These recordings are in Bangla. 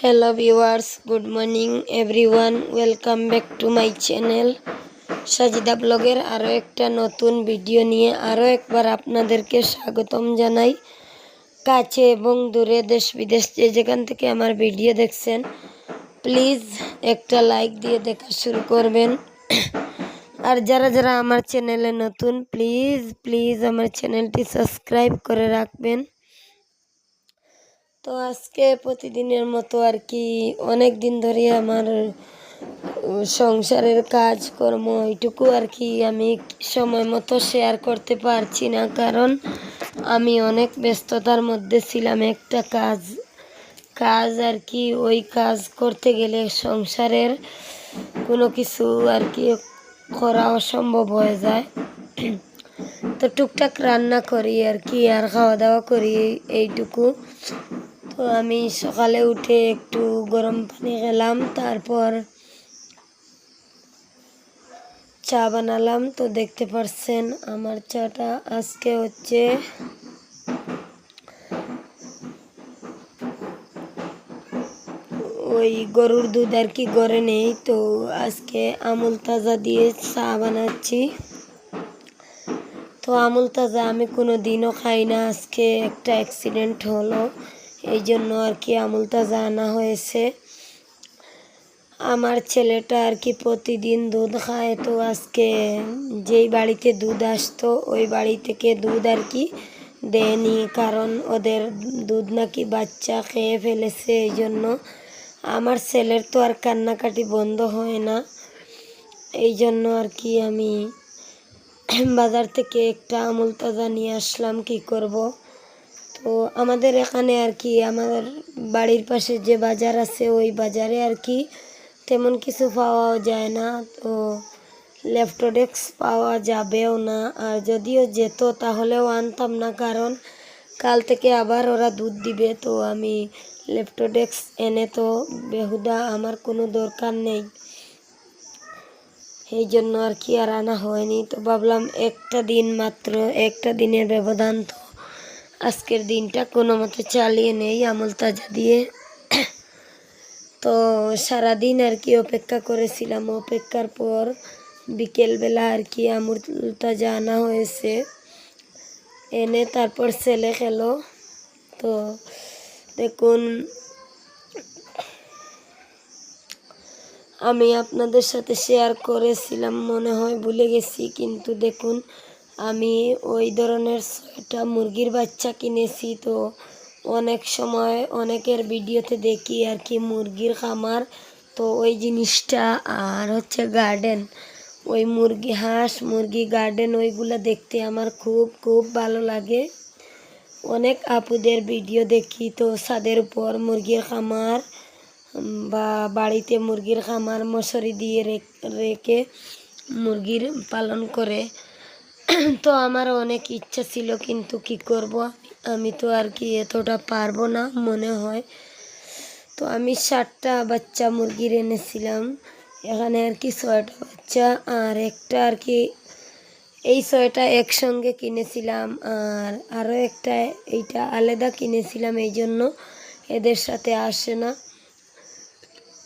Hello viewers, good morning everyone. Welcome back to my channel Sajida ব্লগের আরো একটা নতুন ভিডিও নিয়ে আরো একবার আপনাদেরকে স্বাগতম জানাই। কাছে এবং দূরে দেশ বিদেশ যে যেখান থেকে আমার ভিডিও দেখছেন প্লিজ একটা লাইক দিয়ে দেখা শুরু করবেন। আর যারা যারা আমার চ্যানেলে নতুন প্লিজ আমার চ্যানেলটি সাবস্ক্রাইব করে রাখবেন। তো আজকে প্রতিদিনের মতো আর কি অনেক দিন ধরে আমার সংসারের কাজকর্ম এইটুকু আর কি আমি সময় মতো শেয়ার করতে পারছি না, কারণ আমি অনেক ব্যস্ততার মধ্যে ছিলাম। একটা কাজ আর কি ওই কাজ করতে গেলে সংসারের কোনো কিছু আর কি করা অসম্ভব হয়ে যায়। তো টুকটাক রান্না করি আর কি, আর খাওয়া দাওয়া করি এইটুকু। তো আমি সকালে উঠে একটু গরম পানি খেলাম, তারপর চা বানালাম। তো দেখতে পাচ্ছেন আমার চাটা আজকে হচ্ছে ওই গরুর দুধ আর কি ঘরে নেই, তো আজকে আমুল তাজা দিয়ে চা বানাচ্ছি। তো আমুল তাজা আমি কোনো দিনও খাই না, আজকে একটা অ্যাক্সিডেন্ট হলো এই জন্য আর কি আমুল তাজা আনা হয়েছে। আমার ছেলেটা আর কি প্রতিদিন দুধ খায়, তো আজকে যেই বাড়িতে দুধ আসতো ওই বাড়ি থেকে দুধ আর কি দেয়নি, কারণ ওদের দুধ নাকি বাচ্চা খেয়ে ফেলেছে। এই জন্য আমার ছেলের তো আর কান্নাকাটি বন্ধ হয় না, এই জন্য আর কি আমি বাজার থেকে একটা আমুল তাজা নিয়ে আসলাম। কি করব, তো আমাদের এখানে আর কি আমার বাড়ির পাশে যে বাজার আছে ওই বাজারে আর কি তেমন কিছু পাওয়াও যায় না, তো লেফটোডেক্স পাওয়া যাবেও না। আর যদিও যেত তাহলেও আনতাম না, কারণ কাল থেকে আবার ওরা দুধ দিবে, তো আমি লেফটোডেক্স এনে তো বেহুদা আমার কোনো দরকার নেই, এই জন্য আর কি আর আনা হয়নি। তো ভাবলাম একটা দিনের ব্যবধান, তো আজকের দিনটা কোনো মতে চালিয়ে নেই আমুল তাজা দিয়ে। তো সারাদিন আর কি অপেক্ষা করেছিলাম, অপেক্ষার পর বিকেলবেলা আর কি আমুল তাজা আনা হয়েছে, এনে তারপর ছেলে খেলো। তো দেখুন আমি আপনাদের সাথে শেয়ার করেছিলাম মনে হয়, ভুলে গেছি, কিন্তু দেখুন আমি ওই ধরনের 6টা মুরগির বাচ্চা কিনেছি। তো অনেক সময় অনেকের ভিডিওতে দেখি আর কি মুরগির খামার, তো ওই জিনিসটা আর হচ্ছে গার্ডেন, ওই হাঁস মুরগি গার্ডেন ওইগুলো দেখতে আমার খুব খুব ভালো লাগে। অনেক আপুদের ভিডিও দেখি, তো ছাদের উপর মুরগির খামার বা বাড়িতে মুরগির খামার মশারি দিয়ে রেখে মুরগির পালন করে। তো আমার অনেক ইচ্ছা ছিল, কিন্তু কি করব, আমি তো আর কি এতটা পারবো না মনে হয়। তো আমি 7টা বাচ্চা মুরগির এনেছিলাম, এখানে আর কি 6টা বাচ্চা আর একটা আর কি এই 6টা একসঙ্গে কিনেছিলাম, আর আরও একটা এইটা আলাদা কিনেছিলাম, এই জন্য এদের সাথে আসে না।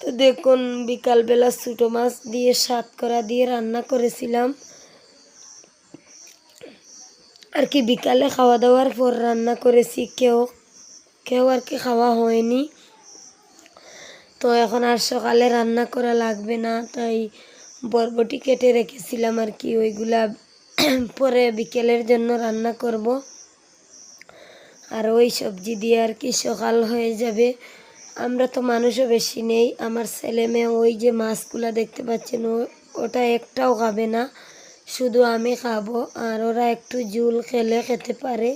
তো দেখুন বিকালবেলা ছোটো মাছ দিয়ে সাতকরা দিয়ে রান্না করেছিলাম আর কি, বিকালে খাওয়া দাওয়ার পর রান্না করেছি, কেউ আর কি খাওয়া হয়নি। তো এখন আর সকালে রান্না করা লাগবে না, তাই বরবটি কেটে রেখেছিলাম আর কি, ওইগুলা পরে বিকেলের জন্য রান্না করব। আর ওই সবজি দিয়ে আর কি সকাল হয়ে যাবে। আমরা তো মানুষও বেশি নেই, আমার ছেলে মেয়ে ওই যে মাছগুলা দেখতে পাচ্ছেন ওটা একটাও খাবে না, শুধু আমি খাবো, আর ওরা একটু ঝোল খেতে পারে।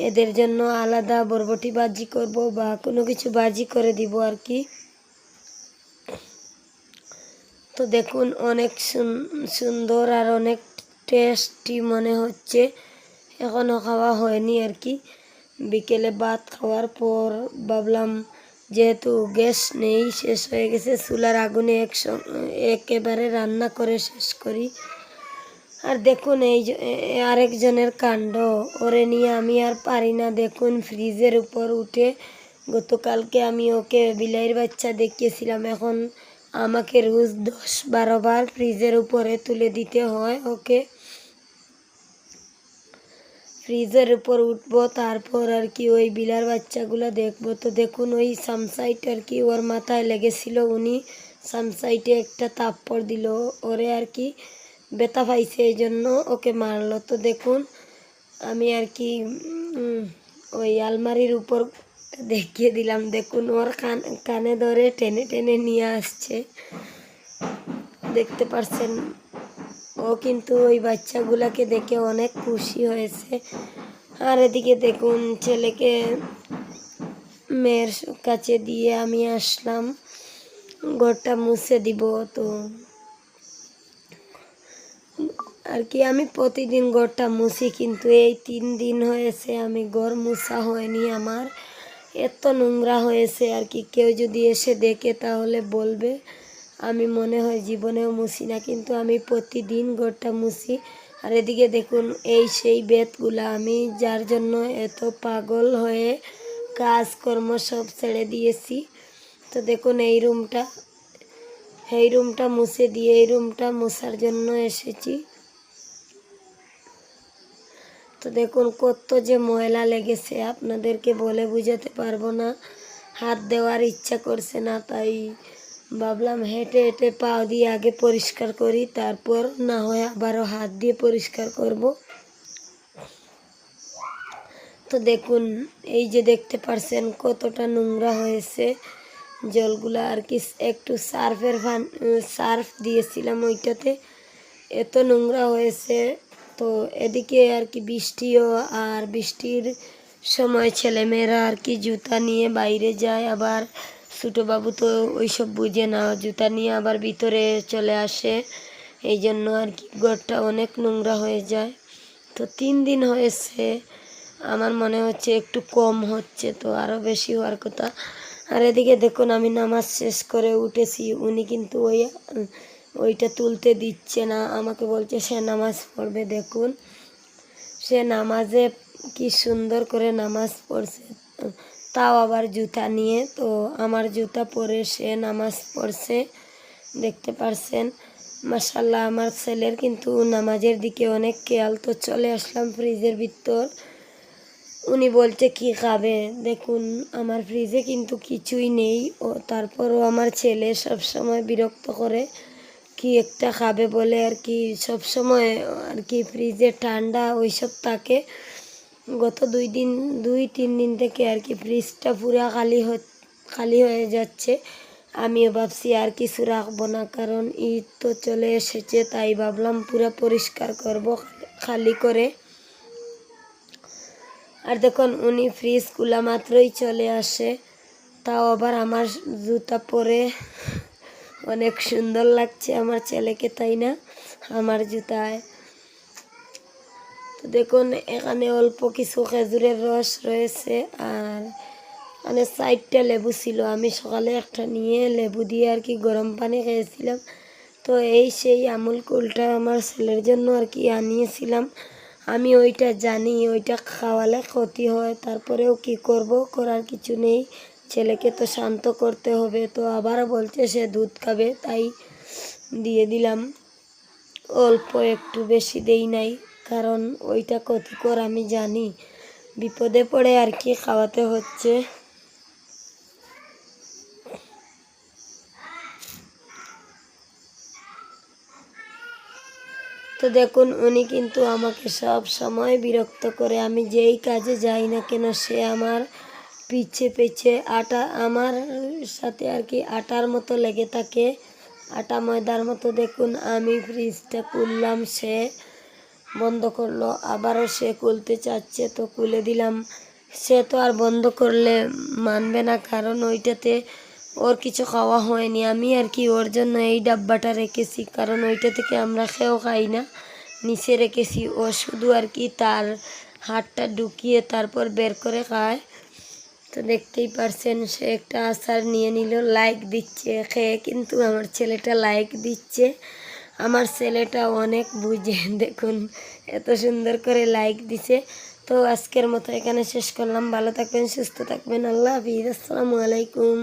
এদের জন্য আলাদা বরবটি ভাজি করব বা কোনো কিছু ভাজি করে দিব আর কি। তো দেখুন অনেক সুন্দর আর অনেক টেস্টি মনে হচ্ছে, এখনও খাওয়া হয়নি আর কি। বিকেলে ভাত খাওয়ার পর ভাবলাম যেহেতু গ্যাস নেই, শেষ হয়ে গেছে, চুলার আগুনে একেবারে রান্না করে শেষ করি। আর দেখুন এই আরেকজনের কাণ্ড, ওরে নিয়ে আমি আর পারি না। দেখুন ফ্রিজের উপর উঠে গতকালকে আমি ওকে বিলাইয়ের বাচ্চা দেখিয়েছিলাম। এখন আমাকে রোজ 10-12 বার ফ্রিজের উপরে তুলে দিতে হয় ওকে। ফ্রিজের উপর উঠবো, তারপর আর কি ওই বিলার বাচ্চাগুলো দেখবো। তো দেখুন ওই সামসাইট আর কি ওর মাথায় লেগেছিল, উনি সামসাইটে একটা থাপ্পড় দিল, ওরে আর কি ব্যথা পাইছে, এই জন্য ওকে মারলো। তো দেখুন আমি আর কি ওই আলমারির উপর দেখিয়ে দিলাম। দেখুন ওর কানে ধরে টেনে টেনে নিয়ে আসছে, দেখতে পারছেন। ও কিন্তু ওই বাচ্চাগুলাকে দেখে অনেক খুশি হয়েছে। আর এদিকে দেখুন ছেলেকে মেয়ের কাছে দিয়ে আমি আসলাম, ঘরটা মুছে দিব। তো আর কি আমি প্রতিদিন ঘরটা মুছি, কিন্তু এই 3 দিন হয়েছে আমি ঘর মুছা হয়নি আমার, এত নোংরা হয়েছে আর কি। কেউ যদি এসে দেখে তাহলে বলবে আমি মনে হয় জীবনেও মুছি না, কিন্তু আমি প্রতিদিন ঘরটা মুছি। আর এদিকে দেখুন এই সেই বেতগুলা আমি যার জন্য এত পাগল হয়ে কাজকর্ম সব ছেড়ে দিয়েছি। তো দেখুন এই রুমটা মুছে দিয়ে এই রুমটা মোছার জন্য এসেছি। তো দেখুন কত যে ময়লা লেগেছে, আপনাদেরকে বলে বোঝাতে পারবো না। হাত দেওয়ার ইচ্ছা করছে না, তাই ভাবলাম হেঁটে হেঁটে পা দিয়ে আগে পরিষ্কার করি, তারপর না হয় আবারও হাত দিয়ে পরিষ্কার করব। তো দেখুন এই যে দেখতে পারছেন কতটা নোংরা হয়েছে জলগুলা আর কি। একটু সার্ফ দিয়েছিলাম ওইটাতে, এত নোংরা হয়েছে। তো এদিকে আর কি বৃষ্টিও, আর বৃষ্টির সময় ছেলেমেয়েরা আর কি জুতা নিয়ে বাইরে যায়, আবার ছোটো বাবু তো ওইসব বুঝে না, জুতা নিয়ে আবার ভিতরে চলে আসে, এই জন্য আর কি ঘরটা অনেক নোংরা হয়ে যায়। তো 3 দিন হয়েছে, আমার মনে হচ্ছে একটু কম হচ্ছে, তো আরও বেশি হওয়ার কথা। আর এদিকে দেখুন আমি নামাজ শেষ করে উঠেছি, উনি কিন্তু ওইটা তুলতে দিচ্ছে না, আমাকে বলছে সে নামাজ পড়বে। দেখুন সে নামাজে কি সুন্দর করে নামাজ পড়ছে, তাও আবার জুতা নিয়ে। তো আমার জুতা পরে সে নামাজ পড়ছে, দেখতে পারছেন। মাশাআল্লাহ আমার ছেলের কিন্তু নামাজের দিকে অনেক খেয়াল। তো চলে আসলাম ফ্রিজের ভিতর, উনি বলছে কি খাবে। দেখুন আমার ফ্রিজে কিন্তু কিছুই নেই, ও তারপরও আমার ছেলে সব সময় বিরক্ত করে, কি একটা খাবে বলে আর কি সব সময় আর কি ফ্রিজে ঠান্ডা ওইসব থাকে। গত 2-3 দিন থেকে আর কি ফ্রিজটা পুরা খালি হয়ে যাচ্ছে। আমিও ভাবছি আর কিছু রাখবো না, কারণ ঈদ তো চলে এসেছে, তাই ভাবলাম পুরা পরিষ্কার করব খালি করে। আর দেখুন উনি ফ্রিজ খোলা মাত্রই চলে আসে, তাও আবার আমার জুতা পরে অনেক সুন্দর লাগছে আমার ছেলেকে, তাই না, আমার জুতায়। তো দেখুন এখানে অল্প কিছু খেজুরের রস রয়েছে, আর মানে 4টা লেবু ছিল, আমি সকালে একটা নিয়ে লেবু দিয়ে আর কি গরম পানি খেয়েছিলাম। তো এই সেই আমুল কুলটা আমার ছেলের জন্য আর কি আনিয়েছিলাম। আমি ওইটা জানি ওইটা খাওয়ালে ক্ষতি হয়, তারপরেও কি করব, করার কিছু নেই, ছেলেকে তো শান্ত করতে হবে। তো আবার বলছে সে দুধ খাবে, তাই দিয়ে দিলাম অল্প একটু, বেশি দেই নাই, কারণ ওইটা ক্ষতিকর আমি জানি, বিপদে পড়ে আর কি খাওয়াতে হচ্ছে। তো দেখুন উনি কিন্তু আমাকে সব সময় বিরক্ত করে, আমি যেই কাজে যাই না কেন সে আমার পিছে পিছে আমার সাথে আর কি আটার মতো লেগে থাকে, আটা ময়দার মতো। দেখুন আমি ফ্রিজটা খুললাম, সে বন্ধ করলো, আবারও সে খুলতে চাচ্ছে, তো খুলে দিলাম। সে তো আর বন্ধ করলে মানবে না, কারণ ওইটাতে ওর কিছু খাওয়া হয়নি, আমি আর কি ওর জন্য এই ডাব্বাটা রেখেছি, কারণ ওইটা থেকে আমরা খেয়েও খাই না, নিচে রেখেছি। ও শুধু আর কি তার হাতটা ঢুকিয়ে তারপর বের করে খায়। তো দেখতেই পারছেন সে একটা আচার নিয়ে নিল, লাইক দিচ্ছে খেয়ে, কিন্তু আমার ছেলেটা লাইক দিচ্ছে, আমার ছেলেটা অনেক বুঝে। দেখুন এত সুন্দর করে লাইক দিছে। তো আজকের মতো এখানে শেষ করলাম। ভালো থাকবেন, সুস্থ থাকবেন। আল্লাহ হাফিজ। আসসালামু আলাইকুম।